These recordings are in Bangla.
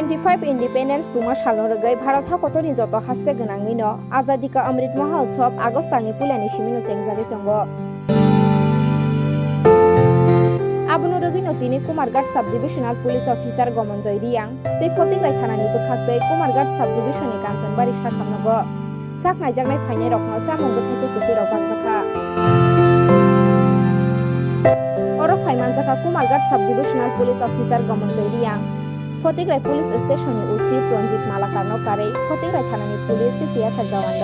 25 ইন্ডিপেন্ডেন্স बुमा सालरगै भारत हाकतनि जत हास्ते गोनांनि न आजादी का Amrit Mahotsav आगस्टनि पुलेनि सिमिनो चेंजारि तंगो आबुनो रगै नतिनि Kumarghat sub divisional police officer गमनजय रियां तै फतिग्राय थानानि बखाक्तै कुमारघाट सब डिविजननि कांचनबारि साखामनगो साखनाय जागनाय फायनाय रखनो चामंगो थाइते गतिराव बागजाखा अरो फायमानजाखा Kumarghat sub divisional police officer गमनजय रियां फतिग्राय पुलिस स्टेशननि ओसि रंजित मालाकारनो कारै फतिग्राय थानानि पुलिस तिकिया सारजावान्द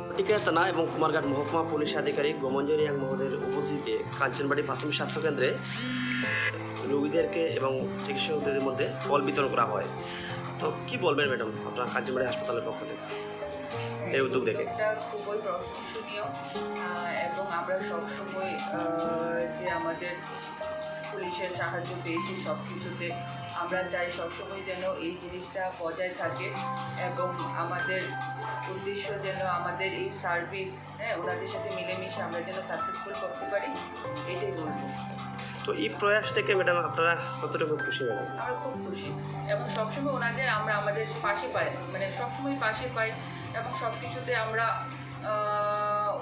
फतिग्राय थाना এবং কুমারঘাট মহকুমা পুলিশ আধিকারিক গমনজয় রিয়াং মহোদয়ের উপস্থিতিতে কাঞ্চনবাড়ি প্রাথমিক স্বাস্থ্য কেন্দ্রে রোগীদেরকে এবং চিকিৎসকদের মধ্যে ফল বিতরণ করা হয়। তো কি বলবেন ম্যাডাম আপনার কাঞ্চনবাড়ি হাসপাতালের পক্ষ থেকে এই উদ্যোগ দেখে? এটা খুবই প্রশংসনীয় এবং আমরা সবসময় যে আমাদের পুলিশের সাহায্য পেয়েছি সব কিছুতে আমরা চাই সবসময় যেন এই জিনিসটা বজায় থাকে এবং আমাদের উদ্দেশ্য যেন আমাদের এই সার্ভিস ওনাদের সাথে মিলেমিশে আমরা যেন সাকসেসফুল করতে পারি এটাই বলবো। তো এই প্রয়াস থেকে ম্যাডাম আপনারা কতটুকু খুশি ম্যাডাম? আমরা খুব খুশি এবং সবসময় ওনাদের আমরা আমাদের পাশে পাই মানে সবসময় পাশে পাই এবং সব কিছুতে আমরা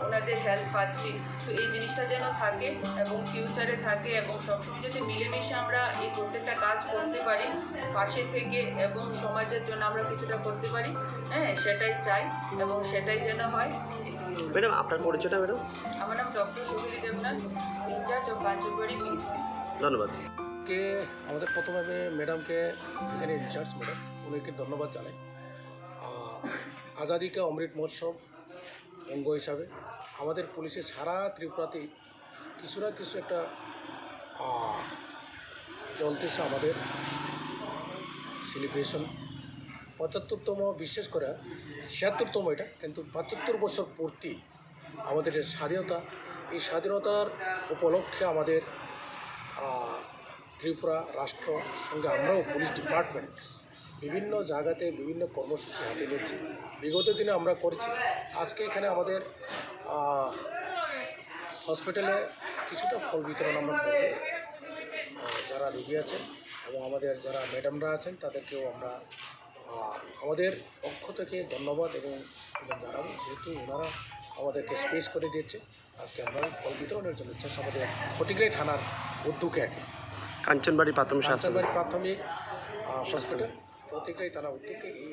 ওনাদের হেল্প পাচ্ছি। তো এই জিনিসটা যেন থাকে এবং ফিউচারে থাকে এবং সবসময় যাতে মিলেমিশে আমরা এই প্রত্যেকটা কাজ করতে পারি পাশে থেকে এবং সমাজের জন্য আমরা কিছুটা করতে পারি সেটাই চাই এবং সেটাই যেন হয়। ম্যাডাম আপনার পরিচয়টা ম্যাডাম? আমার নাম doctor Sohini Debnath, incharge of Kanchanbari PSC. ধন্যবাদ। কে আমাদের প্রথমে ম্যাডামকে এখানে ইনচার্জ ম্যাডাম উনিকে ধন্যবাদ জানাই। আজাদি কা অমৃত মহোৎসব অঙ্গ হিসাবে আমাদের পুলিশের সারা ত্রিপুরাতেই কিছু না কিছু একটা চলতেছে আমাদের সেলিব্রেশন। 75তম বিশেষ করে 76তম এটা কিন্তু 75 বছর পূর্তি আমাদের যে স্বাধীনতা এই স্বাধীনতার উপলক্ষে আমাদের ত্রিপুরা রাষ্ট্র সঙ্গে আমরাও পুলিশ ডিপার্টমেন্ট বিভিন্ন জায়গাতে বিভিন্ন কর্মসূচি হাতে নিয়েছি। বিগত দিনে আমরা করেছি। আজকে এখানে আমাদের হসপিটালে কিছুটা ফল বিতরণ আমরা করব। যারা রোগী আছেন এবং আমাদের যারা ম্যাডামরা আছেন তাদেরকেও আমরা আমাদের পক্ষ থেকে ধন্যবাদ এবং জানাবো, যেহেতু ওনারা আমাদেরকে স্পেস করে দিয়েছে। আজকে আমরা ফল বিতরণের জন্য আমাদের ফটিগ্রাই থানার উদ্যোগে আর কি কাঞ্চনবাড়ি প্রাথমিক প্রাথমিক হসপিটাল ফটিগ্রাই থানার উদ্যোগে এই